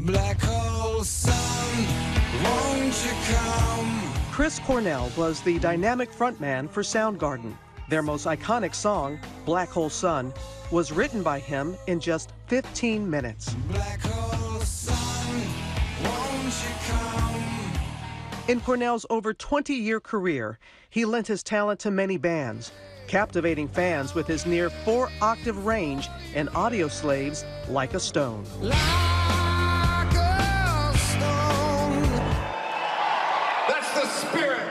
Black hole sun, won't you come? Chris Cornell was the dynamic frontman for Soundgarden. Their most iconic song, Black Hole Sun, was written by him in just 15 minutes. Black hole sun, won't you come? In Cornell's over 20-year career, he lent his talent to many bands, captivating fans with his near 4-octave range and audio slaves like a stone. Like a stone. That's the spirit.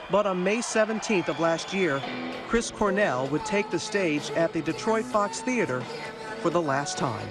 But on May 17th of last year, Chris Cornell would take the stage at the Detroit Fox Theater for the last time.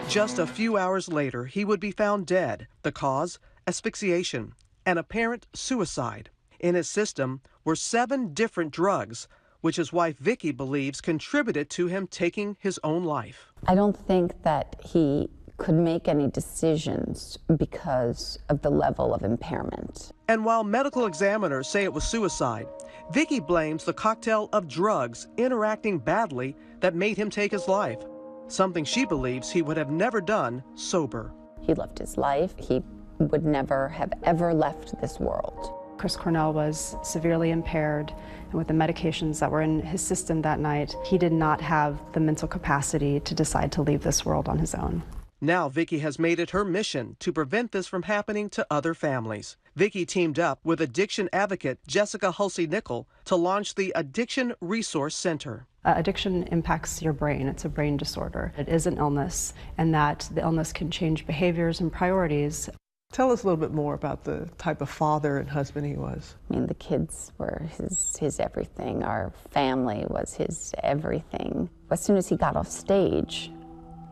Just a few hours later, he would be found dead. The cause? Asphyxiation, an apparent suicide. In his system were 7 different drugs, which his wife Vicky believes contributed to him taking his own life. I don't think that he could make any decisions because of the level of impairment. And while medical examiners say it was suicide, Vicky blames the cocktail of drugs interacting badly that made him take his life, something she believes he would have never done sober. He loved his life. He would never have ever left this world. Chris Cornell was severely impaired, and with the medications that were in his system that night, he did not have the mental capacity to decide to leave this world on his own. Now Vicky has made it her mission to prevent this from happening to other families. Vicky teamed up with addiction advocate Jessica Hulsey-Nickel to launch the Addiction Resource Center. Addiction impacts your brain. It's a brain disorder. It is an illness, and that the illness can change behaviors and priorities. Tell us a little bit more about the type of father and husband he was. I mean, the kids were his everything. Our family was his everything. As soon as he got off stage,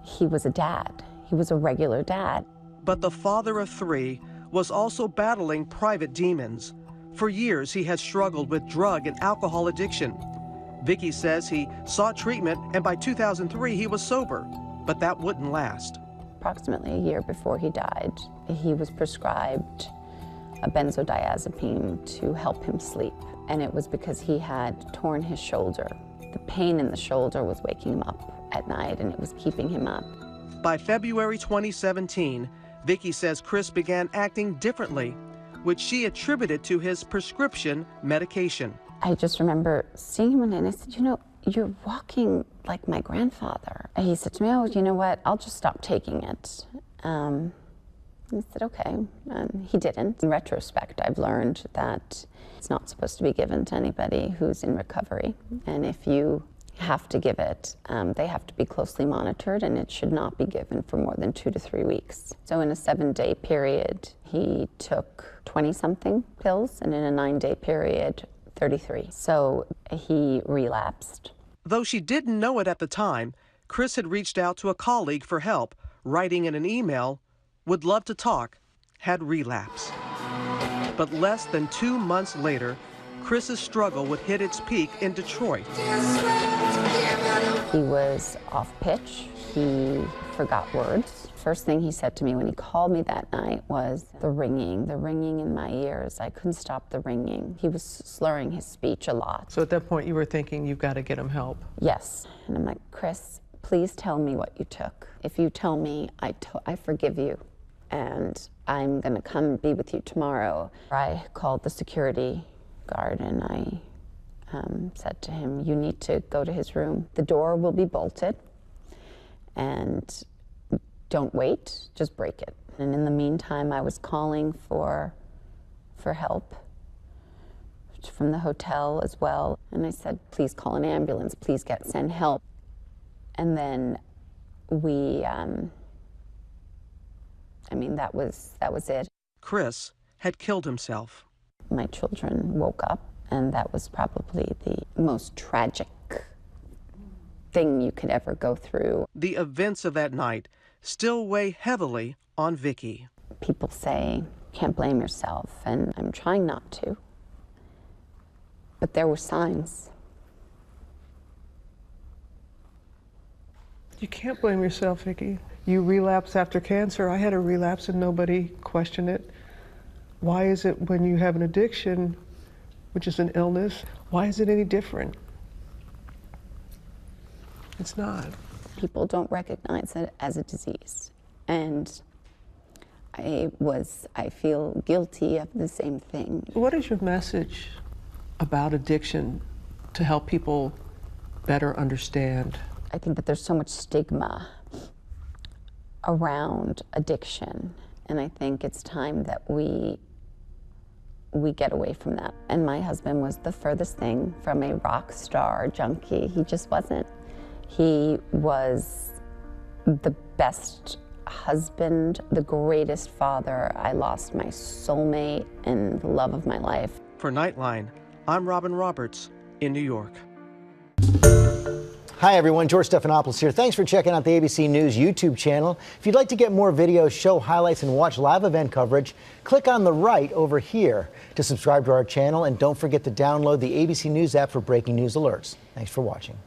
he was a dad. He was a regular dad. But the father of 3 was also battling private demons. For years, he had struggled with drug and alcohol addiction. Vicky says he sought treatment, and by 2003, he was sober, but that wouldn't last. Approximately a year before he died, he was prescribed a benzodiazepine to help him sleep. And it was because he had torn his shoulder. The pain in the shoulder was waking him up at night, and it was keeping him up. By February 2017, Vicky says Chris began acting differently, which she attributed to his prescription medication. I just remember seeing him and I said, you know, you're walking like my grandfather. And he said to me, oh, you know what, I'll just stop taking it. I said, okay, and he didn't. In retrospect, I've learned that it's not supposed to be given to anybody who's in recovery. And if you have to give it, they have to be closely monitored, and it should not be given for more than 2 to 3 weeks. So in a 7-day period, he took 20-something pills, and in a 9-day period, 33. So he relapsed. Though she didn't know it at the time, Chris had reached out to a colleague for help, writing in an email, "Would love to talk, had relapse." But less than 2 months later, Chris's struggle would hit its peak in Detroit. He was off pitch. He forgot words. First thing he said to me when he called me that night was the ringing in my ears. I couldn't stop the ringing. He was slurring his speech a lot. So at that point you were thinking, you've got to get him help. Yes. And I'm like, Chris, please tell me what you took. If you tell me, I forgive you, and I'm going to come be with you tomorrow. I called the security guard and I said to him, you need to go to his room. The door will be bolted, and don't wait, just break it. And in the meantime, I was calling for help from the hotel as well. And I said, please call an ambulance, please send help. And then we, that was it. Chris had killed himself. My children woke up, and that was probably the most tragic thing you could ever go through. The events of that night still weigh heavily on Vicky. People say, can't blame yourself, and I'm trying not to. But there were signs. You can't blame yourself, Vicky. You relapse after cancer. I had a relapse and nobody questioned it. Why is it when you have an addiction, which is an illness, why is it any different? It's not. people don't recognize it as a disease. And I feel guilty of the same thing. What is your message about addiction to help people better understand? I think that there's so much stigma around addiction, and I think it's time that we get away from that. And my husband was the furthest thing from a rock star junkie. He just wasn't. He was the best husband, the greatest father. I lost my soulmate and the love of my life. For Nightline, I'm Robin Roberts in New York. Hi everyone, George Stephanopoulos here. Thanks for checking out the ABC News YouTube channel. If you'd like to get more videos, show highlights, and watch live event coverage, click on the right over here to subscribe to our channel, and don't forget to download the ABC News app for breaking news alerts. Thanks for watching.